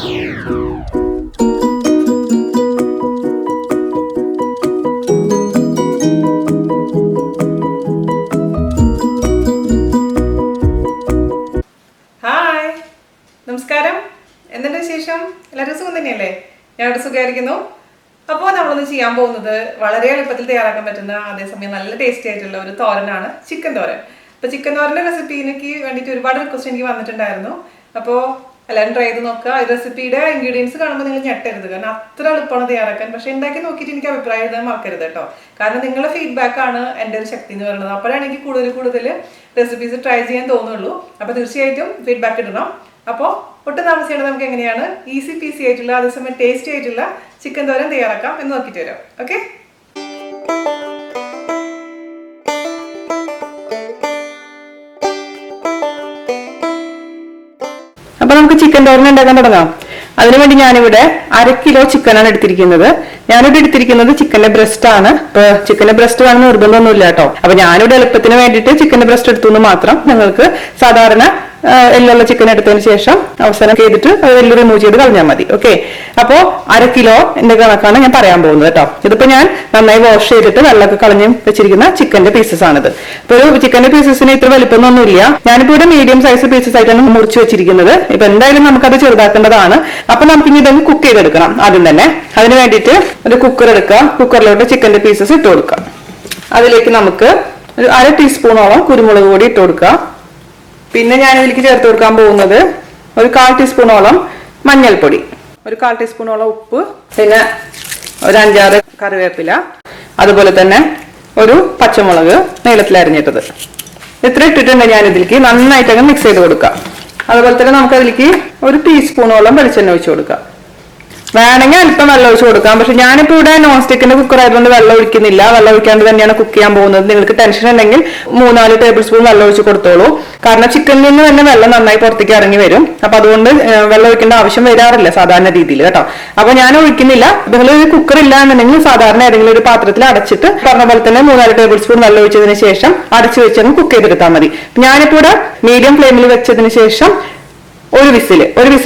നമസ്കാരം, എന്തിന്റെ വിശേഷം? എല്ലാവരും സുഖം തന്നെയല്ലേ? ഞാൻ ഇവിടെ സുഖമായിരിക്കുന്നു. അപ്പോൾ നമ്മളൊന്ന് ചെയ്യാൻ പോകുന്നത് വളരെ എളുപ്പത്തിൽ തയ്യാറാക്കാൻ പറ്റുന്ന അതേസമയം നല്ല ടേസ്റ്റി ആയിട്ടുള്ള ഒരു തോരനാണ്, ചിക്കൻ തോരൻ. അപ്പോൾ ചിക്കൻ തോരൻ്റെ റെസിപ്പിക്ക് വേണ്ടിയിട്ട് ഒരുപാട് റിക്വസ്റ്റ് എനിക്ക് വന്നിട്ടുണ്ടായിരുന്നു. അപ്പോൾ എല്ലാവരും ട്രൈ ചെയ്ത് നോക്കുക. ഈ റെസിപ്പിയുടെ ഇൻഗ്രീഡിയൻസ് കാണുമ്പോൾ നിങ്ങൾ ഞെട്ടരുത്, കാരണം അത്ര എളുപ്പമാണ് തയ്യാറാക്കാൻ. പക്ഷേ ഉണ്ടാക്കി നോക്കിയിട്ട് എനിക്ക് അഭിപ്രായം എഴുതാൻ മറക്കരുത് കേട്ടോ. കാരണം നിങ്ങളുടെ ഫീഡ്ബാക്ക് ആണ് എൻ്റെ ഒരു ശക്തി എന്ന് പറയുന്നത്. അപ്പോഴാണ് എനിക്ക് കൂടുതൽ റെസിപ്പീസ് ട്രൈ ചെയ്യാൻ തോന്നുള്ളൂ. അപ്പോൾ തീർച്ചയായിട്ടും ഫീഡ്ബാക്ക് ഇടണം. അപ്പോൾ ഒട്ടും താമസിയാണ്ട് നമുക്ക് എങ്ങനെയാണ് ഈസി പീസി ആയിട്ടുള്ള അതേസമയം ടേസ്റ്റി ആയിട്ടുള്ള ചിക്കൻ തോരൻ തയ്യാറാക്കാം എന്ന് നോക്കിയിട്ട് വരാം. ഓക്കെ, അപ്പൊ നമുക്ക് ചിക്കൻ തോരൻ ഉണ്ടാക്കാൻ തുടങ്ങാം. അതിനുവേണ്ടി ഞാനിവിടെ 1/2 കിലോ ചിക്കനാണ് എടുത്തിരിക്കുന്നത്. ഞാനിവിടെ എടുത്തിരിക്കുന്നത് ചിക്കന്റെ ബ്രസ്റ്റ് ആണ്. ഇപ്പൊ ചിക്കന്റെ ബ്രസ്റ്റ് വേണമെന്ന് നിർബന്ധമൊന്നുമില്ല കേട്ടോ. അപ്പൊ ഞാനിവിടെ എളുപ്പത്തിന് വേണ്ടിയിട്ട് ചിക്കന്റെ ബ്രസ്റ്റ് എടുത്തു മാത്രം. നിങ്ങൾക്ക് സാധാരണ എല്ലുള്ള ചിക്കൻ എടുത്തതിന് ശേഷം അവസാനം ചെയ്തിട്ട് എല്ല് റിമൂവ് ചെയ്ത് കളഞ്ഞാൽ മതി. ഓക്കെ, അപ്പോ 1/2 കിലോ എന്റെ കണക്കാണ് ഞാൻ പറയാൻ പോകുന്നത് കേട്ടോ. ഇതിപ്പോ ഞാൻ നന്നായി വാഷ് ചെയ്തിട്ട് വെള്ളമൊക്കെ കളഞ്ഞ് വെച്ചിരിക്കുന്ന ചിക്കന്റെ പീസസ് ആണിത്. ഇപ്പൊ ഒരു ചിക്കന്റെ പീസസിന് ഇത്ര വലിപ്പമൊന്നുമില്ല. ഞാനിപ്പോ ഇവിടെ മീഡിയം സൈസ് പീസസ് ആയിട്ടാണ് മുറിച്ച് വെച്ചിരിക്കുന്നത്. ഇപ്പൊ എന്തായാലും നമുക്കത് ചെറുതാക്കേണ്ടതാണ്. അപ്പൊ നമുക്ക് ഇനി ഇതൊന്ന് കുക്ക് ചെയ്തെടുക്കണം. ആദ്യം തന്നെ അതിന് വേണ്ടിയിട്ട് ഒരു കുക്കർ എടുക്കുക. കുക്കറിലോട്ട് ചിക്കന്റെ പീസസ് ഇട്ട് കൊടുക്കുക. അതിലേക്ക് നമുക്ക് ഒരു 1/2 ടീസ്പൂണോളം കുരുമുളക് പൊടി ഇട്ട് കൊടുക്കുക. പിന്നെ ഞാൻ ഇതിലേക്ക് ചേർത്ത് കൊടുക്കാൻ പോകുന്നത് ഒരു 1/4 ടീസ്പൂണോളം മഞ്ഞൾപ്പൊടി, ഒരു 1/4 ടീസ്പൂണോളം ഉപ്പ്, പിന്നെ ഒരു 5-6 കറിവേപ്പില, അതുപോലെ തന്നെ ഒരു പച്ചമുളക് നീളത്തിൽ അരിഞ്ഞിട്ടത്. ഇത്ര ഇട്ടിട്ടുണ്ട് ഞാൻ ഇതിലേക്ക്. നന്നായിട്ടങ്ങ് മിക്സ് ചെയ്ത് കൊടുക്കാം. അതുപോലെ തന്നെ നമുക്ക് അതിലേക്ക് ഒരു ടീസ്പൂണോളം വെളിച്ചെണ്ണ ഒഴിച്ചു കൊടുക്കാം. വേണമെങ്കിൽ അല്പം വെള്ളം ഒഴിച്ചു കൊടുക്കാം. പക്ഷെ ഞാനിപ്പോ ഇവിടെ നോൺ സ്റ്റിക്കിന്റെ കുക്കർ ആയതുകൊണ്ട് വെള്ളം ഒഴിക്കുന്നില്ല. വെള്ളം ഒഴിക്കാണ്ട് തന്നെയാണ് കുക്ക് ചെയ്യാൻ പോകുന്നത്. നിങ്ങൾക്ക് ടെൻഷൻ ഉണ്ടെങ്കിൽ 3-4 ടേബിൾ സ്പൂൺ വെള്ളം ഒഴിച്ച് കൊടുത്തോളൂ. കാരണം ചിക്കനിൽ നിന്ന് തന്നെ വെള്ളം നന്നായി പുറത്തേക്ക് ഇറങ്ങി വരും. അപ്പൊ അതുകൊണ്ട് വെള്ളം ഒഴിക്കേണ്ട ആവശ്യം വരാറില്ല സാധാരണ രീതിയിൽ കേട്ടോ. അപ്പൊ ഞാൻ ഒഴിക്കുന്നില്ല. നിങ്ങൾ ഒരു കുക്കർ ഇല്ല എന്നുണ്ടെങ്കിൽ സാധാരണ ഏതെങ്കിലും ഒരു പാത്രത്തിൽ അടച്ചിട്ട് പറഞ്ഞ പോലെ തന്നെ 3-4 ടേബിൾ സ്പൂൺ വെള്ളം ഒഴിച്ചതിന് ശേഷം അടച്ചു വെച്ചങ്ങ് കുക്ക് ചെയ്തെടുത്താൽ മതി. ഞാനിപ്പോ ഇവിടെ മീഡിയം ഫ്ലെയിമിൽ വെച്ചതിന് ശേഷം ഒരു വിസിൽ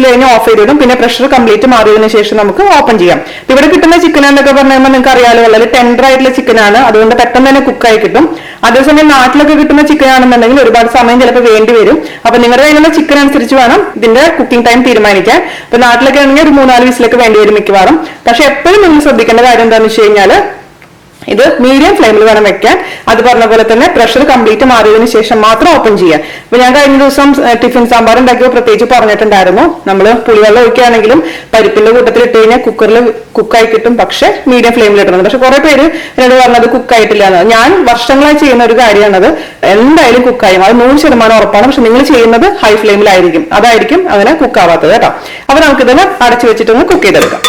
കഴിഞ്ഞ് ഓഫ് ചെയ്തിടും. പിന്നെ പ്രഷർ കംപ്ലീറ്റ് മാറിയതിനു ശേഷം നമുക്ക് ഓപ്പൺ ചെയ്യാം. ഇവിടെ കിട്ടുന്ന ചിക്കൻ എന്നൊക്കെ പറഞ്ഞാൽ നിങ്ങൾക്ക് അറിയാലോ, വളരെ ടെൻഡർ ആയിട്ടുള്ള ചിക്കനാണ്. അതുകൊണ്ട് പെട്ടെന്ന് തന്നെ കുക്കായി കിട്ടും. അതേസമയം നാട്ടിലൊക്കെ കിട്ടുന്ന ചിക്കൻ ആണെന്നുണ്ടെങ്കിൽ ഒരുപാട് സമയം ചിലപ്പോൾ വേണ്ടി വരും. അപ്പൊ നിങ്ങളുടെ കയ്യിലുള്ള ചിക്കൻ അനുസരിച്ച് വേണം ഇതിന്റെ കുക്കിംഗ് ടൈം തീരുമാനിക്കാൻ. ഇപ്പൊ നാട്ടിലൊക്കെ ആണെങ്കിൽ ഒരു 3-4 വിസിലൊക്കെ വേണ്ടി വരും മിക്കവാറും. പക്ഷെ എപ്പോഴും നിങ്ങൾ ശ്രദ്ധിക്കേണ്ട കാര്യം എന്താണെന്ന് വെച്ച് കഴിഞ്ഞാൽ ഇത് മീഡിയം ഫ്ലെയിമിൽ വേണം വെക്കാൻ. അത് പറഞ്ഞ പോലെ തന്നെ പ്രഷർ കംപ്ലീറ്റ് മാറിയതിനു ശേഷം മാത്രം ഓപ്പൺ ചെയ്യാൻ. അപ്പൊ ഞാൻ കഴിഞ്ഞ ദിവസം ടിഫിൻ സാമ്പാർ ഉണ്ടാക്കിയപ്പോൾ പ്രത്യേകിച്ച് പറഞ്ഞിട്ടുണ്ടായിരുന്നു, നമ്മൾ പുളിവെള്ളം ഒഴിക്കുകയാണെങ്കിലും പരിപ്പിന്റെ കൂട്ടത്തിൽ ഇട്ട് കഴിഞ്ഞാൽ കുക്കറിൽ കുക്കായി കിട്ടും. പക്ഷെ മീഡിയം ഫ്ലെയിമിൽ ഇടണം. പക്ഷെ കുറെ പേര് എന്നോട് പറഞ്ഞത് കുക്കായിട്ടില്ല എന്ന്. ഞാൻ വർഷങ്ങളായി ചെയ്യുന്ന ഒരു കാര്യമാണത്. എന്തായാലും കുക്കായും, അത് 100% ഉറപ്പാണ്. പക്ഷെ നിങ്ങൾ ചെയ്യുന്നത് ഹൈ ഫ്ലെയിമിലായിരിക്കും, അതായിരിക്കും അങ്ങനെ കുക്കാവാത്തത് കേട്ടോ. അപ്പൊ നമുക്കിതിനെ അടച്ചു വെച്ചിട്ടൊന്ന് കുക്ക് ചെയ്തെടുക്കാം.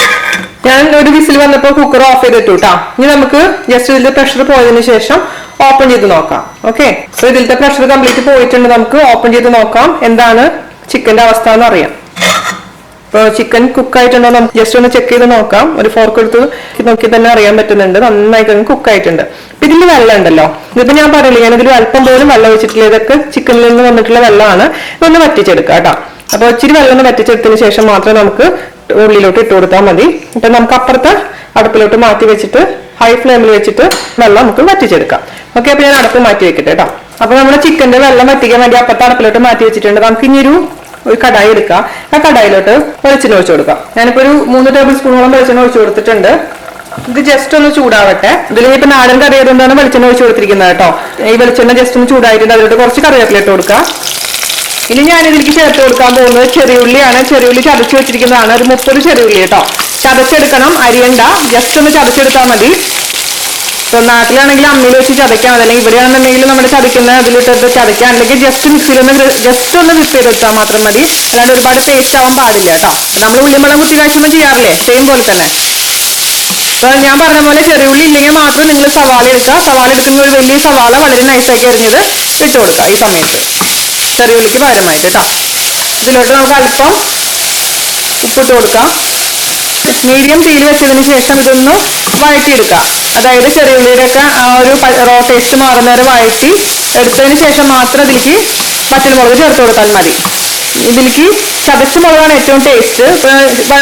ഞാൻ ഒരു വിസിൽ വന്നപ്പോൾ കുക്കർ ഓഫ് ചെയ്തിട്ടു കേട്ടോ. ഇനി നമുക്ക് ജസ്റ്റ് ഇതിന്റെ പ്രഷർ പോയതിനു ശേഷം ഓപ്പൺ ചെയ്ത് നോക്കാം. ഓക്കെ, സോ ഇതിലത്തെ പ്രഷർ കംപ്ലീറ്റ് പോയിട്ടുണ്ട്. നമുക്ക് ഓപ്പൺ ചെയ്ത് നോക്കാം എന്താണ് ചിക്കന്റെ അവസ്ഥ എന്ന് അറിയാം. ഇപ്പോൾ ചിക്കൻ കുക്കായിട്ടുണ്ടോ നമുക്ക് ജസ്റ്റ് ഒന്ന് ചെക്ക് ചെയ്ത് നോക്കാം. ഒരു ഫോർക്ക് എടുത്ത് നോക്കി തന്നെ അറിയാൻ പറ്റുന്നുണ്ട്, നന്നായിട്ട് കുക്ക് ആയിട്ടുണ്ട്. അപ്പൊ ഇതിൽ വെള്ളം ഉണ്ടല്ലോ, ഇതിപ്പോ ഞാൻ പറയില്ല, ഞാനിതിൽ അല്പം പോലും വെള്ളം ഒഴിച്ചിട്ടില്ല. ഇതൊക്കെ ചിക്കനിൽ നിന്ന് വന്നിട്ടുള്ള വെള്ളമാണ്. ഇതൊന്ന് വറ്റിച്ചെടുക്കാം കേട്ടോ. അപ്പൊ ഇച്ചിരി വെള്ളം ഒന്ന് വറ്റിച്ചെടുത്തതിന് ശേഷം മാത്രം നമുക്ക് ഉള്ളിലോട്ട് ഇട്ട് കൊടുത്താൽ മതി. ഇപ്പൊ നമുക്ക് അപ്പുറത്തെ അടുപ്പിലോട്ട് മാറ്റി വെച്ചിട്ട് ഹൈ ഫ്ലെയിമിൽ വെച്ചിട്ട് വെള്ളം നമുക്ക് വറ്റിച്ചെടുക്കാം. ഓക്കെ, അപ്പൊ ഞാൻ അടുപ്പ് മാറ്റി വെക്കട്ടെ കേട്ടോ. അപ്പൊ നമ്മുടെ ചിക്കന്റെ വെള്ളം വറ്റിക്കാൻ വേണ്ടി അപ്പുറത്തെ അടുപ്പിലോട്ട് മാറ്റി വെച്ചിട്ടുണ്ട്. നമുക്ക് ഇനി ഒരു കടായി എടുക്കാം. ആ കടായിലോട്ട് വെളിച്ചെണ്ണ ഒഴിച്ചു കൊടുക്കാം. ഞാനിപ്പോ ഒരു 3 ടേബിൾ സ്പൂണോളം വെളിച്ചെണ്ണ ഒഴിച്ചു കൊടുത്തിട്ടുണ്ട്. ഇത് ജസ്റ്റ് ഒന്ന് ചൂടാവട്ടെ. ഇതിൽ ഇപ്പൊ നാടൻ കറി ആയതുകൊണ്ടാണ് വെളിച്ചെണ്ണ ഒഴിച്ചു കൊടുത്തിരിക്കുന്നത് കേട്ടോ. ഈ വെളിച്ചെണ്ണ ജസ്റ്റ് ഒന്ന് ചൂടായിട്ടുണ്ട്. അതിലോട്ട് കുറച്ച് കറിവേപ്പില ഇട്ട് കൊടുക്കാം. ഇനി ഞാൻ ഇതിലേക്ക് ചേർത്ത് കൊടുക്കാൻ പോകുന്നത് ചെറിയുള്ളിയാണ്. ചെറിയുള്ളി ചതച്ച് വെച്ചിരിക്കുന്നതാണ്. ഒരു 30 ചെറിയുള്ളി കേട്ടോ. ചതച്ചെടുക്കണം, അരിയണ്ട, ജസ്റ്റ് ഒന്ന് ചതച്ചെടുത്താൽ മതി. ഇപ്പൊ നാട്ടിലാണെങ്കിൽ അമ്മിയിൽ വെച്ച് ചതയ്ക്കാം, അല്ലെങ്കിൽ ഇവിടെയാണെന്നുണ്ടെങ്കിൽ നമ്മുടെ ചതയ്ക്കുന്ന അതിലിട്ടിട്ട് ചതയ്ക്കാം, അല്ലെങ്കിൽ ജസ്റ്റ് മിക്സിയിലൊന്ന് ജസ്റ്റ് ഒന്ന് മിക്സ് ചെയ്തെടുത്താൽ മാത്രം മതി. അല്ലാണ്ട് ഒരുപാട് പേസ്റ്റ് ആവാൻ പാടില്ല കേട്ടോ. നമ്മൾ ഉള്ളിമുളക് കുത്തി കാഴ്ച ചെയ്യാറില്ലേ, സെയിം പോലെ തന്നെ. അപ്പൊ ഞാൻ പറഞ്ഞ പോലെ ചെറിയുള്ളി ഇല്ലെങ്കിൽ മാത്രം നിങ്ങൾ സവാള എടുക്കുക. സവാള എടുക്കുന്ന ഒരു വലിയ സവാള വളരെ നൈസാക്കി അരിഞ്ഞത് ഇട്ട് കൊടുക്കുക ഈ സമയത്ത്, ചെറിയുള്ളിക്ക് പകരമായിട്ട് കേട്ടോ. ഇതിലോട്ട് നമുക്ക് അല്പം ഉപ്പിട്ട് കൊടുക്കാം. മീഡിയം തീയിൽ വെച്ചതിന് ശേഷം ഇതൊന്ന് വഴറ്റിയെടുക്കാം. അതായത് ചെറിയുള്ളിയുടെ ഒക്കെ ആ ഒരു റോ ടേസ്റ്റ് മാറുന്നവരെ വഴറ്റി എടുത്തതിന് ശേഷം മാത്രം ഇതിലേക്ക് പച്ചമുളക് ചേർത്ത് കൊടുത്താൽ മതി. ഇതിലേക്ക് ചതച്ച മുളകാണ് ഏറ്റവും ടേസ്റ്റ്.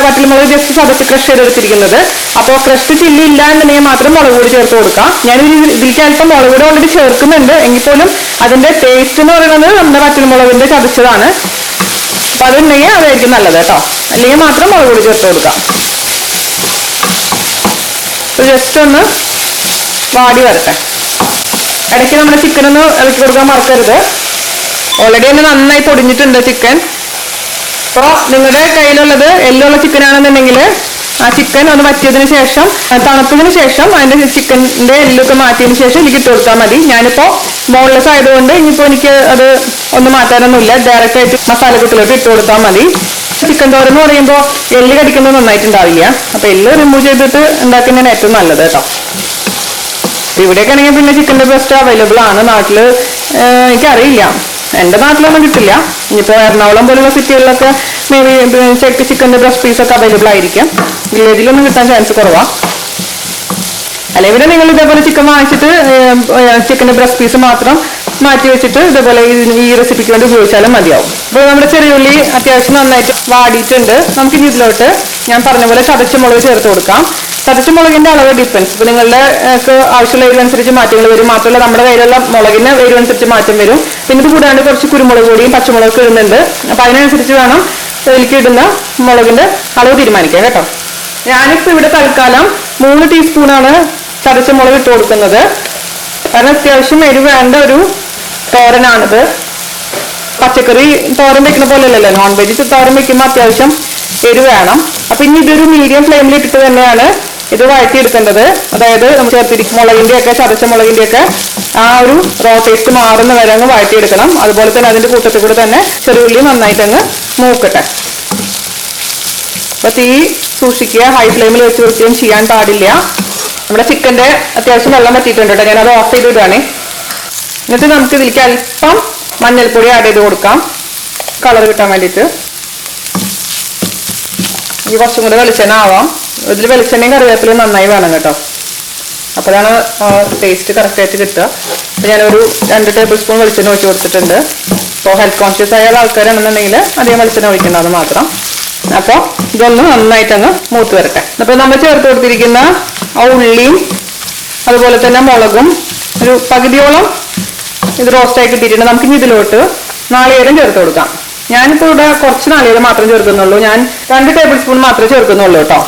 വറ്റൽമുളക് ജസ്റ്റ് ചതച്ച് ക്രഷ് ചെയ്തെടുത്തിരിക്കുന്നത്. അപ്പോൾ ക്രഷ്ഡ് ചില്ലി ഇല്ല എന്നുണ്ടെങ്കിൽ മാത്രം മുളക് പൊടി ചേർത്ത് കൊടുക്കാം. ഞാൻ ഇതിലേക്ക് അല്പം മുളക് പൊടി ഓൾറെഡി ചേർക്കുന്നുണ്ട്, എങ്കിൽ പോലും അതിന്റെ ടേസ്റ്റ് എന്ന് പറയുന്നത് നമ്മുടെ വറ്റൽമുളകിന്റെ ചതച്ചതാണ്. അപ്പൊ അതുണ്ടെങ്കിൽ അതായിരിക്കും നല്ലത് കേട്ടോ. അല്ലെങ്കിൽ മാത്രം മുളക് പൊടി ചേർത്ത് കൊടുക്കാം. ജസ്റ്റ് ഒന്ന് വാടി വരട്ടെ. ഇടയ്ക്ക് നമ്മുടെ ചിക്കൻ ഒന്ന് ഇളക്കി കൊടുക്കാൻ മറക്കരുത്. ഓൾറെഡി ഒന്ന് നന്നായി പൊടിഞ്ഞിട്ടുണ്ട് ചിക്കൻ. അപ്പോൾ നിങ്ങളുടെ കയ്യിലുള്ളത് എല്ലുള്ള ചിക്കൻ ആണെന്നുണ്ടെങ്കിൽ ആ ചിക്കൻ ഒന്ന് വറ്റിയതിന് ശേഷം തണുത്തതിന് ശേഷം അതിന്റെ ചിക്കൻ്റെ എല്ലൊക്കെ മാറ്റിയതിന് ശേഷം എനിക്ക് ഇട്ട് കൊടുത്താൽ മതി. ഞാനിപ്പോൾ ബോൺലെസ് ആയതുകൊണ്ട് ഇനിയിപ്പോൾ എനിക്ക് അത് ഒന്നും മാറ്റാനൊന്നുമില്ല. ഡയറക്റ്റ് ആയിട്ട് മസാലക്കൂട്ടിലോട്ട് ഇട്ട് കൊടുത്താൽ മതി. ചിക്കൻ തോരൻ എന്ന് പറയുമ്പോൾ എല്ല് കടിക്കുന്നത് നന്നായിട്ടുണ്ടാവില്ല. അപ്പോൾ എല്ല് റിമൂവ് ചെയ്തിട്ട് ഉണ്ടാക്കുന്നതാണ് ഏറ്റവും നല്ലത് കേട്ടോ. ഇവിടെയൊക്കെ ആണെങ്കിൽ പിന്നെ ചിക്കൻ്റെ ബ്രസ്റ്റ് അവൈലബിൾ ആണ്. നാട്ടില് എനിക്കറിയില്ല, എൻ്റെ നാട്ടിലൊന്നും കിട്ടില്ല. ഇനിയിപ്പോൾ എറണാകുളം പോലുള്ള സിറ്റികളിലൊക്കെ മേ ബി ചിക്കൻ്റെ ബ്രസ്റ്റ് പീസൊക്കെ അവൈലബിൾ ആയിരിക്കും. വില്ലേജിലൊന്നും കിട്ടാൻ ചാൻസ് കുറവാണ്. അല്ലെങ്കിൽ പിന്നെ നിങ്ങൾ ഇതേപോലെ ചിക്കൻ വാങ്ങിച്ചിട്ട് ചിക്കൻ്റെ ബ്രസ്റ്റ് പീസ് മാത്രം മാറ്റി വെച്ചിട്ട് ഇതേപോലെ ഈ റെസിപ്പിക്ക് വേണ്ടി ഉപയോഗിച്ചാലും മതിയാവും. അപ്പോൾ നമ്മുടെ ചെറിയുള്ളി അത്യാവശ്യം നന്നായിട്ട് വാടിയിട്ടുണ്ട്. നമുക്ക് ഇതിലോട്ട് ഞാൻ പറഞ്ഞ പോലെ ചതച്ച മുളക് ചേർത്ത് കൊടുക്കാം. ചതച്ച മുളകിന്റെ അളവ് ഡിപ്പെൻസ്. ഇപ്പൊ നിങ്ങളുടെ ആവശ്യമുള്ള എരിവനുസരിച്ച് മാറ്റങ്ങൾ വരും. മാത്രമല്ല നമ്മുടെ കയ്യിലുള്ള മുളകിന്റെ എരിവനുസരിച്ച് മാറ്റം വരും. പിന്നെ ഇത് കൂടാണ്ട് കുറച്ച് കുരുമുളക് പൊടിയും പച്ചമുളക് ഇടുന്നുണ്ട്. അപ്പൊ അതിനനുസരിച്ച് വേണം ഇതിലേക്ക് ഇടുന്ന മുളകിന്റെ അളവ് തീരുമാനിക്കാം കേട്ടോ. ഞാനിപ്പോൾ ഇവിടെ തൽക്കാലം 3 ടീസ്പൂണാണ് ചതച്ച മുളക് ഇട്ട് കൊടുക്കുന്നത്. കാരണം അത്യാവശ്യം എരിവ് വേണ്ട ഒരു തോരനാണിത്. പച്ചക്കറി തോരൻ വെക്കുന്ന പോലെ അല്ലല്ലോ, നോൺ വെജ് തോരൻ വെക്കുമ്പോൾ അത്യാവശ്യം എരിവ് വേണം. അപ്പൊ ഇനി ഇതൊരു മീഡിയം ഫ്ലെയിമിൽ ഇട്ടിട്ട് തന്നെയാണ് ഇത് വഴറ്റിയെടുക്കേണ്ടത്. അതായത് നമ്മൾ ചേർത്തിരിക്കും മുളകിന്റെയൊക്കെ ചതച്ച മുളകിന്റെയൊക്കെ ആ ഒരു റോ ടേസ്റ്റ് മാറുന്ന വരെ അങ്ങ് വഴറ്റിയെടുക്കണം. അതുപോലെ തന്നെ അതിന്റെ കൂട്ടത്തിൽ കൂടെ തന്നെ ചെറുള്ളി നന്നായിട്ട് അങ്ങ് മൂക്കട്ടെ. അപ്പൊ തീ സൂക്ഷിക്കുക, ഹൈ ഫ്ലെയിമിൽ വെച്ച് വൃത്തിയും ചെയ്യാൻ പാടില്ല. നമ്മുടെ ചിക്കൻ്റെ അത്യാവശ്യം വെള്ളം പറ്റിയിട്ടുണ്ട് കേട്ടോ. ഞാനത് ഓഫ് ചെയ്ത് വിടുകയാണ്. എന്നിട്ട് നമുക്ക് ഇതിലേക്ക് അല്പം മഞ്ഞൾപ്പൊടി ആഡ് ചെയ്ത് കൊടുക്കാം, കളർ കിട്ടാൻ വേണ്ടിയിട്ട്. ഈ കുറച്ചും കൂടെ വെളിച്ചെണ്ണ ആവാം. ഇതിൽ വെളിച്ചെണ്ണയും കറിവേപ്പിലയും നന്നായി വേണം കേട്ടോ. അപ്പോഴാണ് ടേസ്റ്റ് കറക്റ്റായിട്ട് കിട്ടുക. അപ്പോൾ ഞാനൊരു 2 ടേബിൾ സ്പൂൺ വെളിച്ചെണ്ണ ഒഴിച്ച് കൊടുത്തിട്ടുണ്ട്. ഇപ്പോൾ ഹെൽത്ത് കോൺഷ്യസ് ആയ ആൾക്കാരാണെന്നുണ്ടെങ്കിൽ അധികം വെളിച്ചെണ്ണ ഒഴിക്കേണ്ടത് മാത്രം. അപ്പോൾ ഇതൊന്ന് നന്നായിട്ടങ്ങ് മൂത്ത് വരട്ടെ. അപ്പോൾ നമ്മൾ ചേർത്ത് കൊടുത്തിരിക്കുന്ന ആ ഉള്ളിയും അതുപോലെ തന്നെ മുളകും ഒരു പകുതിയോളം ഇത് റോസ്റ്റായി കിട്ടിയിട്ടുണ്ട്. നമുക്കിനി ഇതിലോട്ട് നാളികേരം ചേർത്ത് കൊടുക്കാം. ഞാനിപ്പോൾ ഇവിടെ കുറച്ച് നാളികേരം മാത്രം ചേർക്കുന്നുള്ളൂ. ഞാൻ 2 ടേബിൾ സ്പൂൺ മാത്രമേ ചേർക്കുന്നുള്ളൂ കേട്ടോ.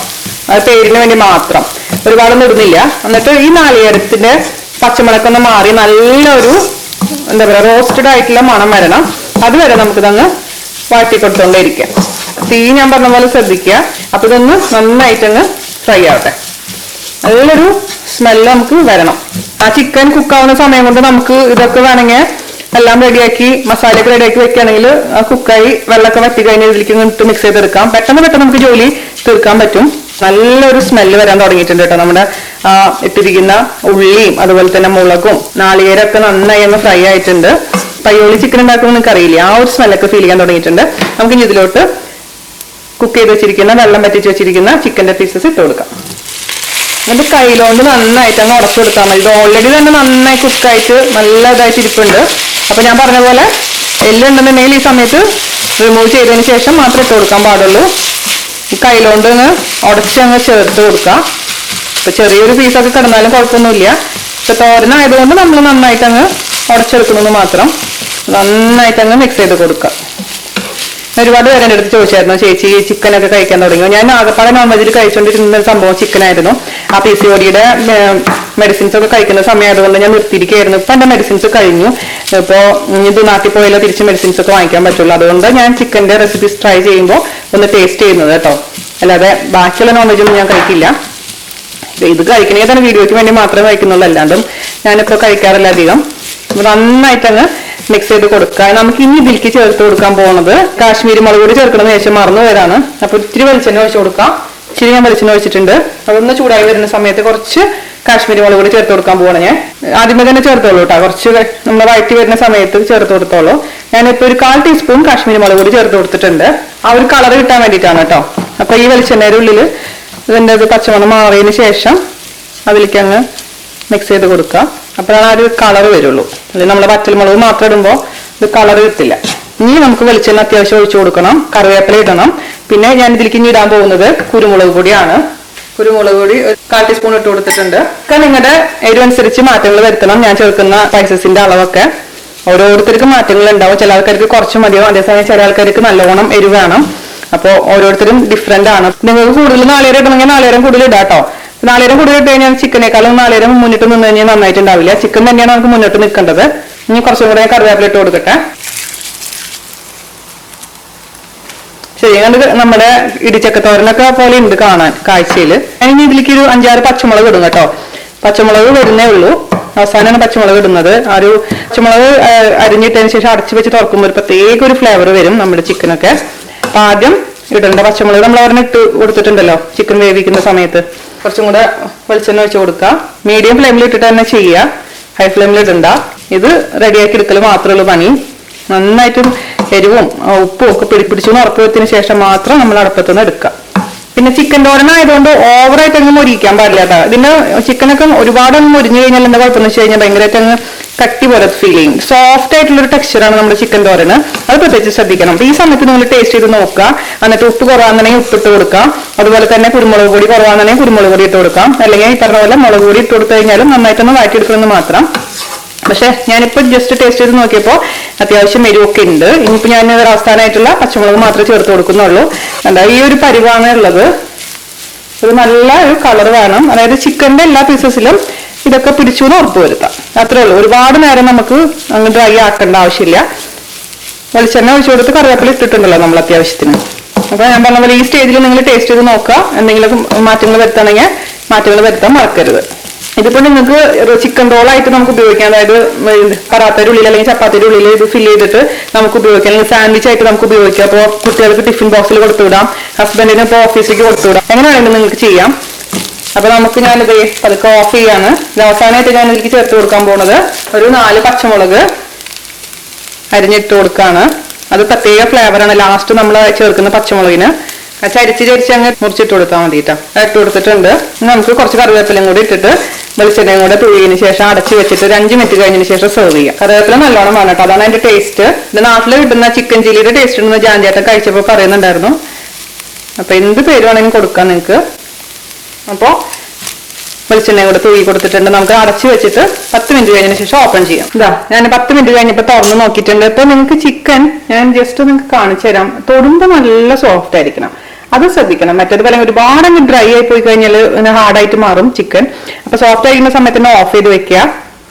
അത് പേരിന് വേണ്ടി മാത്രം, ഒരുപാടൊന്നും ഇടുന്നില്ല. എന്നിട്ട് ഈ നാളികേരത്തിന്റെ പച്ചമുളകൊന്ന് മാറി നല്ലൊരു എന്താ പറയുക റോസ്റ്റഡ് ആയിട്ടുള്ള മണം വരണം. അതുവരെ നമുക്കിതങ്ങ് വാട്ടി കൊടുത്തോണ്ടേയിരിക്കാം. തീ ഞാൻ പറഞ്ഞ പോലെ ശ്രദ്ധിക്കുക. അപ്പൊ ഇതൊന്ന് നന്നായിട്ടങ്ങ് ഫ്രൈ ആവട്ടെ. നല്ലൊരു സ്മെല്ല് നമുക്ക് വരണം. ആ ചിക്കൻ കുക്കാവുന്ന സമയം കൊണ്ട് നമുക്ക് ഇതൊക്കെ വേണമെങ്കിൽ എല്ലാം റെഡിയാക്കി മസാലയൊക്കെ റെഡിയാക്കി വെക്കുകയാണെങ്കിൽ കുക്കായി വെള്ളമൊക്കെ വറ്റി കഴിഞ്ഞ് ഇതിലേക്ക് ഇട്ട് മിക്സ് ചെയ്തെടുക്കാം. പെട്ടെന്ന് നമുക്ക് ജോലി തീർക്കാൻ പറ്റും. നല്ലൊരു സ്മെല്ല് വരാൻ തുടങ്ങിയിട്ടുണ്ട് കേട്ടോ. നമ്മുടെ ഇട്ടിരിക്കുന്ന ഉള്ളിയും അതുപോലെ തന്നെ മുളകും നാളികേരമൊക്കെ നന്നായി ഒന്ന് ഫ്രൈ ആയിട്ടുണ്ട്. പയ്യോളി ചിക്കൻ ഉണ്ടാക്കുമ്പോൾ നിങ്ങൾക്ക് അറിയില്ല, ആ ഒരു സ്മെല്ലൊക്കെ ഫീൽ ചെയ്യാൻ തുടങ്ങിയിട്ടുണ്ട്. നമുക്ക് ഇനി ഇതിലോട്ട് കുക്ക് ചെയ്ത് വെച്ചിരിക്കുന്ന വെള്ളം വറ്റിച്ച് വെച്ചിരിക്കുന്ന ചിക്കൻ്റെ പീസസ് ഇട്ട് കൊടുക്കാം. എന്നിട്ട് കയ്യിലോണ്ട് നന്നായിട്ട് അങ്ങ് ഉടച്ചു കൊടുത്താൽ മതി. ഇത് ഓൾറെഡി തന്നെ നന്നായി കുക്കായിട്ട് നല്ല ഇതായിട്ട് ഇരിപ്പുണ്ട്. അപ്പൊ ഞാൻ പറഞ്ഞ പോലെ എല്ലുണ്ടെന്നുണ്ടെങ്കിൽ ഈ സമയത്ത് റിമൂവ് ചെയ്തതിന് ശേഷം മാത്രം ഇട്ട് കൊടുക്കാൻ പാടുള്ളൂ. ഈ കയ്യിലോണ്ട് അങ്ങ് ഉടച്ചങ്ങ് ചേർത്ത് കൊടുക്കാം. ഇപ്പൊ ചെറിയൊരു പീസൊക്കെ കിടന്നാലും കുഴപ്പമൊന്നുമില്ല. ഇപ്പൊ തോരനായതുകൊണ്ട് നമ്മൾ നന്നായിട്ട് അങ്ങ് ഉടച്ചെടുക്കണമെന്ന് മാത്രം. നന്നായിട്ട് അങ്ങ് മിക്സ് ചെയ്ത് കൊടുക്കാം. ഒരുപാട് പേരെ എൻ്റെ അടുത്ത് ചോദിച്ചായിരുന്നു, ചേച്ചി ചിക്കനൊക്കെ കഴിക്കാൻ തുടങ്ങിയോ? ഞാൻ ആകെപ്പാടെ നോൺ വെജിൽ കഴിച്ചുകൊണ്ടിരുന്ന സംഭവം ചിക്കനായിരുന്നു. ആ PCOD-യുടെ മെഡിസിൻസ് ഒക്കെ കഴിക്കുന്ന സമയമായതുകൊണ്ട് ഞാൻ നിർത്തിയിരിക്കുകയായിരുന്നു. ഇപ്പം എൻ്റെ മെഡിസിൻസ് കഴിഞ്ഞു. ഇപ്പോൾ ഇത് നാട്ടിൽ പോയാലോ തിരിച്ച് മെഡിസിൻസ് ഒക്കെ വാങ്ങിക്കാൻ പറ്റുള്ളൂ. അതുകൊണ്ട് ഞാൻ ചിക്കൻ്റെ റെസിപ്പീസ് ട്രൈ ചെയ്യുമ്പോൾ ഒന്ന് ടേസ്റ്റ് ചെയ്യുന്നത് കേട്ടോ. അല്ലാതെ ബാക്കിയുള്ള നോൺ വെജൊന്നും ഞാൻ കഴിക്കില്ല. ഇത് കഴിക്കണമെങ്കിൽ തന്നെ വീഡിയോയ്ക്ക് വേണ്ടി മാത്രമേ കഴിക്കുന്നുള്ളൂ. അല്ലാണ്ടും ഞാനിപ്പോൾ കഴിക്കാറില്ല അധികം. നന്നായിട്ടങ്ങ് മിക്സ് ചെയ്ത് കൊടുക്കുക. നമുക്ക് ഇനി ഇതിലേക്ക് ചേർത്ത് കൊടുക്കാൻ പോകുന്നത് കാശ്മീരി മുളക് പൊടി ചേർക്കണമെന്ന് ശേഷം മറന്നു വരാണ്. അപ്പൊ ഇത്തിരി വെളിച്ചെണ്ണ ഒഴിച്ച് കൊടുക്കാം. ഇച്ചിരി ഞാൻ വെളിച്ചെണ്ണ ഒഴിച്ചിട്ടുണ്ട്. അതൊന്ന് ചൂടായി വരുന്ന സമയത്ത് കുറച്ച് കാശ്മീരി മുളക് പൊടി ചേർത്ത് കൊടുക്കാൻ പോവാണ്. ഞാൻ ആദ്യമേ തന്നെ ചേർത്തോളൂ കേട്ടോ. കുറച്ച് നമ്മൾ വഴറ്റി വരുന്ന സമയത്ത് ചേർത്ത് കൊടുത്തോളൂ. ഞാനിപ്പോൾ ഒരു 1/4 ടീസ്പൂൺ കാശ്മീരി മുളക് പൊടി ചേർത്ത് കൊടുത്തിട്ടുണ്ട്. ആ ഒരു കളർ കിട്ടാൻ വേണ്ടിയിട്ടാണ് കേട്ടോ. അപ്പൊ ഈ വെളിച്ചെണ്ണയുടെ ഉള്ളിൽ ഇതിൻ്റെ പച്ചമണം മാറിയതിന് ശേഷം അതിലേക്ക് അങ്ങ് മിക്സ് ചെയ്ത് കൊടുക്കുക. അപ്പോഴാണ് ആ ഒരു കളർ വരുള്ളൂ. അല്ലെങ്കിൽ നമ്മൾ വറ്റൽമുളക് മാത്രം ഇടുമ്പോൾ ഇത് കളർ കിട്ടില്ല. ഇനി നമുക്ക് വെളിച്ചെണ്ണ അത്യാവശ്യം ഒഴിച്ചു കൊടുക്കണം, കറിവേപ്പില ഇടണം. പിന്നെ ഞാൻ ഇതിലേക്ക് ഇനി ഇടാൻ പോകുന്നത് കുരുമുളക് പൊടിയാണ്. കുരുമുളക് പൊടി 1/4 ടീസ്പൂൺ ഇട്ട് കൊടുത്തിട്ടുണ്ട്. ഒക്കെ നിങ്ങളുടെ എരിവനുസരിച്ച് മാറ്റങ്ങൾ വരുത്തണം. ഞാൻ ചേർക്കുന്ന സ്പൈസസിന്റെ അളവൊക്കെ ഓരോരുത്തർക്ക് മാറ്റങ്ങൾ ഉണ്ടാവും. ചില ആൾക്കാർക്ക് കുറച്ച് മതിയോ, അതേസമയം ചില ആൾക്കാർക്ക് നല്ലോണം എരിവ് വേണം. അപ്പോൾ ഓരോരുത്തരും ഡിഫറെന്റ് ആണ്. നിങ്ങൾക്ക് കൂടുതൽ നാളികേരം ഇടണമെങ്കിൽ നാളികേരം കൂടുതൽ ഇടാം കേട്ടോ. നാളികേരം കൂടുതൽ ഇട്ട് കഴിഞ്ഞാൽ ചിക്കനേക്കാളും നാളികേരം മുന്നിട്ട് നിന്ന് കഴിഞ്ഞാൽ നന്നായിട്ടുണ്ടാവില്ല. ചിക്കൻ തന്നെയാണ് നമുക്ക് മുന്നിട്ട് നിൽക്കേണ്ടത്. ഇനി കുറച്ചും കൂടെ കറിവേപ്പില ഇട്ട് കൊടുക്കട്ടെ. ശരി, കണ്ട് നമ്മുടെ ഇടിച്ചക്കത്തോരനൊക്കെ പോലെ ഉണ്ട് കാണാൻ കാഴ്ചയിൽ. ഇനി ഇതിലേക്ക് ഒരു 5-6 പച്ചമുളക് ഇടും കേട്ടോ. പച്ചമുളക് വരുന്നേ ഉള്ളൂ, അവസാനമാണ് പച്ചമുളക് ഇടുന്നത്. ആ ഒരു പച്ചമുളക് അരിഞ്ഞിട്ടതിന് ശേഷം അടച്ചു വെച്ച് തുറക്കുമ്പോൾ ഒരു പ്രത്യേക ഒരു ഫ്ലേവർ വരും നമ്മുടെ ചിക്കനൊക്കെ. അപ്പൊ ആദ്യം ഇടേണ്ട പച്ചമുളക് നമ്മൾ ഒരെണ്ണം ഇട്ട് കൊടുത്തിട്ടുണ്ടല്ലോ ചിക്കൻ വേവിക്കുന്ന സമയത്ത്. കുറച്ചും കൂടെ വെളിച്ചെണ്ണ വെച്ച് കൊടുക്കുക. മീഡിയം ഫ്ലെയിമിൽ ഇട്ടിട്ട് തന്നെ ചെയ്യുക, ഹൈ ഫ്ലെയിമിൽ ഇടണ്ട. ഇത് റെഡിയാക്കി എടുക്കൽ മാത്രമേ ഉള്ളൂ പണി. നന്നായിട്ടും എരിവും ഉപ്പും ഒക്കെ പിടിപ്പിടിച്ചു ഉറപ്പുവത്തിന് ശേഷം മാത്രം നമ്മൾ അടുപ്പത്തുനിന്ന് എടുക്കുക. പിന്നെ ചിക്കൻ തോരൻ ആയതുകൊണ്ട് ഓവറായിട്ട് അങ്ങ് മൊരിക്കാൻ പാടില്ല കേട്ടോ. ഇതിന്റെ ചിക്കനൊക്കെ ഒരുപാട് അങ്ങ് മൊരിഞ്ഞു കഴിഞ്ഞാൽ എന്താ കുഴപ്പമെന്ന് വെച്ച് കഴിഞ്ഞാൽ ഭയങ്കരമായിട്ട് അങ്ങ് കട്ടി പോലെ ഫീൽ ചെയ്യും. സോഫ്റ്റ് ആയിട്ടുള്ള ഒരു ടെക്സ്ചറാണ് നമ്മുടെ ചിക്കൻ തോരന്. അത് പ്രത്യേകിച്ച് ശ്രദ്ധിക്കണം. ഈ സമയത്ത് നിങ്ങൾ ടേസ്റ്റ് ചെയ്ത് നോക്കുക. എന്നിട്ട് ഉപ്പ് കുറവാണെന്നുണ്ടെങ്കിൽ ഉപ്പിട്ട് കൊടുക്കാം. അതുപോലെ തന്നെ കുരുമുളക് പൊടി കുറവാണെന്നുണ്ടെങ്കിൽ കുരുമുളക് പൊടി ഇട്ട് കൊടുക്കാം. അല്ലെങ്കിൽ ഈ പറഞ്ഞ പോലെ മുളക് പൊടി ഇട്ട് കൊടുത്തു കഴിഞ്ഞാലും നന്നായിട്ടൊന്ന് വാട്ടിയെടുക്കണമെന്ന് മാത്രം. പക്ഷെ ഞാനിപ്പോ ജസ്റ്റ് ടേസ്റ്റ് ചെയ്ത് നോക്കിയപ്പോൾ അത്യാവശ്യം എരിവൊക്കെ ഉണ്ട്. ഇനിയിപ്പോ ഞാൻ അവസാനമായിട്ടുള്ള പച്ചമുളക് മാത്രമേ ചേർത്ത് കൊടുക്കുന്നുള്ളൂ. എന്താ ഈ ഒരു പരിവാണ് ഉള്ളത്. ഒരു നല്ല ഒരു കളർ വേണം. അതായത് ചിക്കന്റെ എല്ലാ പീസസിലും ഇതൊക്കെ പിടിച്ചു എന്ന് ഉറപ്പ് വരുത്താം. അത്രേ ഉള്ളൂ. ഒരുപാട് നേരം നമുക്ക് അങ്ങ് ഡ്രൈ ആക്കേണ്ട ആവശ്യമില്ല. വെളിച്ചെണ്ണ ഒഴിച്ചു കൊടുത്ത് കറിവേപ്പില ഇട്ടിട്ടുണ്ടല്ലോ നമ്മൾ അത്യാവശ്യത്തിന്. അപ്പൊ ഞാൻ പറഞ്ഞ പോലെ ഈ സ്റ്റേജിൽ നിങ്ങൾ ടേസ്റ്റ് ചെയ്ത് നോക്കുക. എന്തെങ്കിലും മാറ്റങ്ങൾ വരുത്തണമെങ്കിൽ മാറ്റങ്ങൾ വരുത്താൻ മറക്കരുത്. ഇതിപ്പോ നിങ്ങൾക്ക് ചിക്കൻ റോളായിട്ട് നമുക്ക് ഉപയോഗിക്കാം. അതായത് പറാത്തയുടെ ഉള്ളിൽ അല്ലെങ്കിൽ ചപ്പാത്തിയുടെ ഉള്ളിൽ ഇത് ഫില്ല് ചെയ്തിട്ട് നമുക്ക് ഉപയോഗിക്കാം. അല്ലെങ്കിൽ സാൻഡ്വിച്ച് ആയിട്ട് നമുക്ക് ഉപയോഗിക്കാം. അപ്പോൾ കുട്ടികൾക്ക് ടിഫിൻ ബോക്സിൽ കൊടുത്തുവിടാം, ഹസ്ബൻഡിന് ഇപ്പോൾ ഓഫീസിലേക്ക് കൊടുത്തുവിടാം. എങ്ങനെ വേണമെങ്കിലും നിങ്ങൾക്ക് ചെയ്യാം. അപ്പൊ നമുക്ക് ഞാനിത് പതുക്കെ ഓഫ് ചെയ്യാണ്. അവസാനമായിട്ട് ഞാൻ ഇതിലേക്ക് ചേർത്ത് കൊടുക്കാൻ പോകുന്നത് ഒരു 4 പച്ചമുളക് അരിഞ്ഞിട്ട് കൊടുക്കാണ്. അത് പ്രത്യേക ഫ്ലേവറാണ് ലാസ്റ്റ് നമ്മൾ ചേർക്കുന്ന പച്ചമുളകിന്. ചരിച്ച് അങ്ങ് മുറിച്ചിട്ട് കൊടുത്താൽ മതി കേട്ടോ. ഇട്ട് കൊടുത്തിട്ടുണ്ട്. നമുക്ക് കുറച്ച് കറിവേപ്പിലയും കൂടി ഇട്ടിട്ട് വെളിച്ചെണ്ണയും കൂടെ തുഴിയതിന് ശേഷം അടച്ചു വെച്ചിട്ട് ഒരു 5 മിനിറ്റ് കഴിഞ്ഞതിന് ശേഷം സെർവ് ചെയ്യാം. കറിവേപ്പില നല്ലോണം വേണം കേട്ടോ. അതാണ് അതിന്റെ ടേസ്റ്റ്. ഇത് നാട്ടിൽ കിട്ടുന്ന ചിക്കൻ ചില്ലിയുടെ ടേസ്റ്റ് ഉണ്ടെന്ന് ജാൻചേട്ടൻ കഴിച്ചപ്പോൾ പറയുന്നുണ്ടായിരുന്നു. അപ്പൊ എന്ത് പേര് വേണമെങ്കിലും കൊടുക്കാം നിങ്ങൾക്ക്. അപ്പോ വെളിച്ചെണ്ണയും കൂടെ തുഴി കൊടുത്തിട്ടുണ്ട്. നമുക്ക് അടച്ചു വെച്ചിട്ട് 10 മിനിറ്റ് കഴിഞ്ഞതിന് ശേഷം ഓപ്പൺ ചെയ്യാം. ഇതാ ഞാൻ 10 മിനിറ്റ് കഴിഞ്ഞപ്പോൾ തുറന്ന് നോക്കിയിട്ടുണ്ട്. ഇപ്പൊ നിങ്ങൾക്ക് ചിക്കൻ ഞാൻ ജസ്റ്റ് നിങ്ങൾക്ക് കാണിച്ചു തരാം. തൊടുമ്പോ നല്ല സോഫ്റ്റ് ആയിരിക്കണം, അത് ശ്രദ്ധിക്കണം. മറ്റേത് പോലെ ഒരുപാട് അങ്ങ് ഡ്രൈ ആയി പോയി കഴിഞ്ഞാൽ ഹാർഡായിട്ട് മാറും ചിക്കൻ. അപ്പൊ സോഫ്റ്റ് ആയിരിക്കുന്ന സമയത്ത് തന്നെ ഓഫ് ചെയ്ത് വെക്കുക.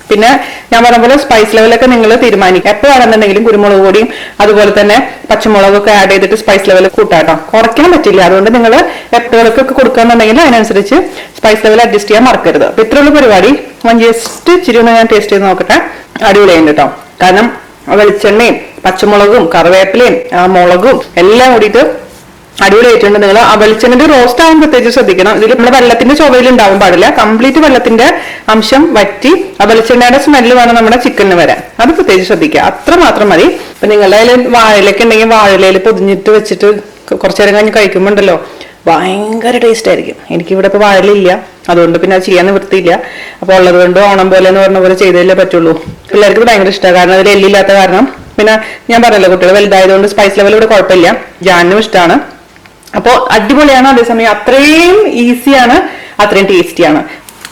പിന്നെ ഞാൻ പറഞ്ഞ പോലെ സ്പൈസ് ലെവലൊക്കെ നിങ്ങൾ തീരുമാനിക്കുക. എപ്പോഴാണെന്നുണ്ടെങ്കിലും കുരുമുളക് പൊടിയും അതുപോലെ തന്നെ പച്ചമുളകൊക്കെ ആഡ് ചെയ്തിട്ട് സ്പൈസ് ലെവൽ കൂട്ടാട്ടോ. കുറയ്ക്കാൻ പറ്റില്ല. അതുകൊണ്ട് നിങ്ങൾ എപ്പോഴൊക്കെ കൊടുക്കുകയെന്നുണ്ടെങ്കിൽ അതിനനുസരിച്ച് സ്പൈസ് ലെവൽ അഡ്ജസ്റ്റ് ചെയ്യാൻ മറക്കരുത്. അപ്പൊ ഇത്രയുള്ള പരിപാടി. ജസ്റ്റ് ഇച്ചിരി ഒന്ന് ഞാൻ ടേസ്റ്റ് ചെയ്ത് നോക്കട്ടെ. അടിപൊളിയുണ്ട് കേട്ടോ. കാരണം വെളിച്ചെണ്ണയും പച്ചമുളകും കറിവേപ്പിലയും മുളകും എല്ലാം കൂടിയിട്ട് അടിപൊളിയായിട്ടുണ്ട്. നിങ്ങൾ ആ വെളിച്ചെണ്ണന്റെ റോസ്റ്റ് ആവാൻ പ്രത്യേകിച്ച് ശ്രദ്ധിക്കണം. ഇതിൽ നമ്മുടെ വെള്ളത്തിന്റെ ചുവയിൽ ഉണ്ടാവാൻ പാടില്ല. കംപ്ലീറ്റ് വെള്ളത്തിന്റെ അംശം വറ്റി ആ വെളിച്ചെണ്ണയുടെ സ്മെല്ല് വേണം നമ്മുടെ ചിക്കനിന് വരാൻ. അത് പ്രത്യേകിച്ച് ശ്രദ്ധിക്കുക. അത്ര മാത്രം മതി. ഇപ്പൊ നിങ്ങളുടെ കയ്യിൽ വാഴയിലൊക്കെ ഉണ്ടെങ്കിൽ വാഴയിലയിൽ പൊതിഞ്ഞിട്ട് വെച്ചിട്ട് കുറച്ചു നേരം കഴിഞ്ഞ് കഴിക്കുമ്പോണ്ടല്ലോ ഭയങ്കര ടേസ്റ്റ് ആയിരിക്കും. എനിക്കിവിടെ ഇപ്പൊ വാഴയിലില്ല, അതുകൊണ്ട് പിന്നെ അത് ചെയ്യാൻ നിവൃത്തിയില്ല. അപ്പൊ ഉള്ളത് കൊണ്ട് ഓണം പോലെ എന്ന് പറഞ്ഞ പോലെ ചെയ്തല്ലേ പറ്റുള്ളൂ. പിള്ളേർക്ക് ഭയങ്കര ഇഷ്ടമാണ്. കാരണം അതിൽ എല്ലില്ലാത്ത കാരണം. പിന്നെ ഞാൻ പറഞ്ഞല്ലോ കുട്ടികൾ വലുതായതുകൊണ്ട് സ്പൈസ് ലെവൽ ഇവിടെ കുഴപ്പമില്ല. ജാനും ഇഷ്ടമാണ്. അപ്പോൾ അടിപൊളിയാണ്. അതേസമയം അത്രയും ഈസിയാണ്, അത്രയും ടേസ്റ്റിയാണ്.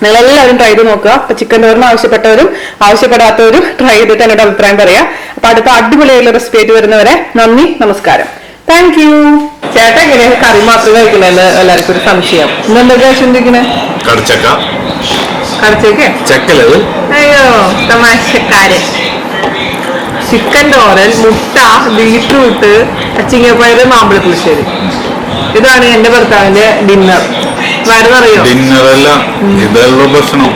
നിങ്ങളെല്ലാവരും ട്രൈ ചെയ്ത് നോക്കുക. അപ്പൊ ചിക്കൻ തോരൻ ആവശ്യപ്പെട്ടവരും ആവശ്യപ്പെടാത്തവരും ട്രൈ ചെയ്തിട്ട് എന്നോട് അഭിപ്രായം പറയാം. അപ്പൊ അടുത്ത അടിപൊളിയായുള്ള റെസിപ്പി ആയിട്ട് വരുന്നവരെ നന്ദി, നമസ്കാരം. Thank you. ചേട്ടാ എങ്ങനെയാണ് കറി മാത്രം കഴിക്കണെന്ന് എല്ലാവർക്കും ഒരു സംശയം. ഇന്നെന്തൊക്കെ കഴിച്ചിരിക്കണേ? അയ്യോ തമാശക്കാരൻ. ചിക്കൻ തോരൻ, മുട്ട, ബീട്രൂട്ട്, അച്ചിങ്ങപ്പയറ്, മാമ്പഴപ്പുളിശ്ശേരി. ഇതാണ് എന്റെ ഭർത്താവിന്റെ ഡിന്നർ. വരുന്നറിയോ? ഡിന്നറല്ല, ഭക്ഷണം.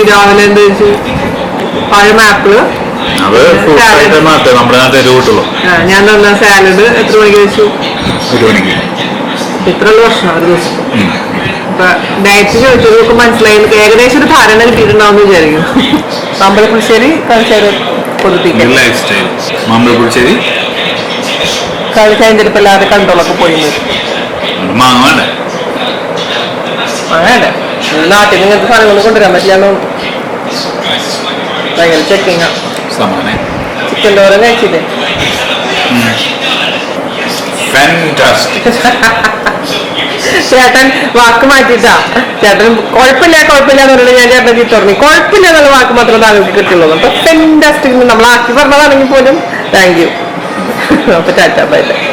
രാവിലെ എന്താ വെച്ചു? പഴം, ആപ്പിള്, ഞാൻ തന്ന സാലഡ്. എത്ര മണിക്ക് വെച്ചു? 1 മണിക്ക്. ഇത്രയുള്ള ഭക്ഷണം ഒരു ദിവസം. അപ്പൊ ഡയറ്റ് ചോദിച്ചത് നമുക്ക് മനസ്സിലായി. ഏകദേശം ഒരു ധാരണ കിട്ടിയിട്ടുണ്ടാവും വിചാരിക്കും. മാമ്പഴപ്പുളിശ്ശേരി മാമ്പഴപ്പുളിശ്ശേരി കഴിക്കാൻ ചിലപ്പോൾ എല്ലാവരും കണ്ടോളൊക്കെ പോയി. മാങ്ങ നാട്ടിൽ ഇങ്ങനത്തെ സാധനങ്ങളൊന്നും കൊണ്ടുവരാൻ പറ്റില്ല. ഭയങ്കര ചെക്കിങ്ങാ. ചിക്കൻ തോരൻ കഴിച്ചില്ലേ? ഫാന്റാസ്റ്റിക്. ചേട്ടൻ വാക്ക് മാറ്റിട്ടാ. ചേട്ടൻ കുഴപ്പമില്ല എന്ന് പറഞ്ഞിട്ട് ഞാൻ ചേട്ടൻ ചീത്ത പറഞ്ഞു. കുഴപ്പമില്ല എന്നുള്ള വാക്ക് മാത്രമേ താങ്കൾക്ക് കിട്ടുള്ളൂ. അപ്പൊ ഫാന്റാസ്റ്റിക് നമ്മൾ ആക്കി പറഞ്ഞതാണെങ്കിൽ പോലും താങ്ക് യു. അപ്പൊ ടാറ്റാ ബൈ ബൈ.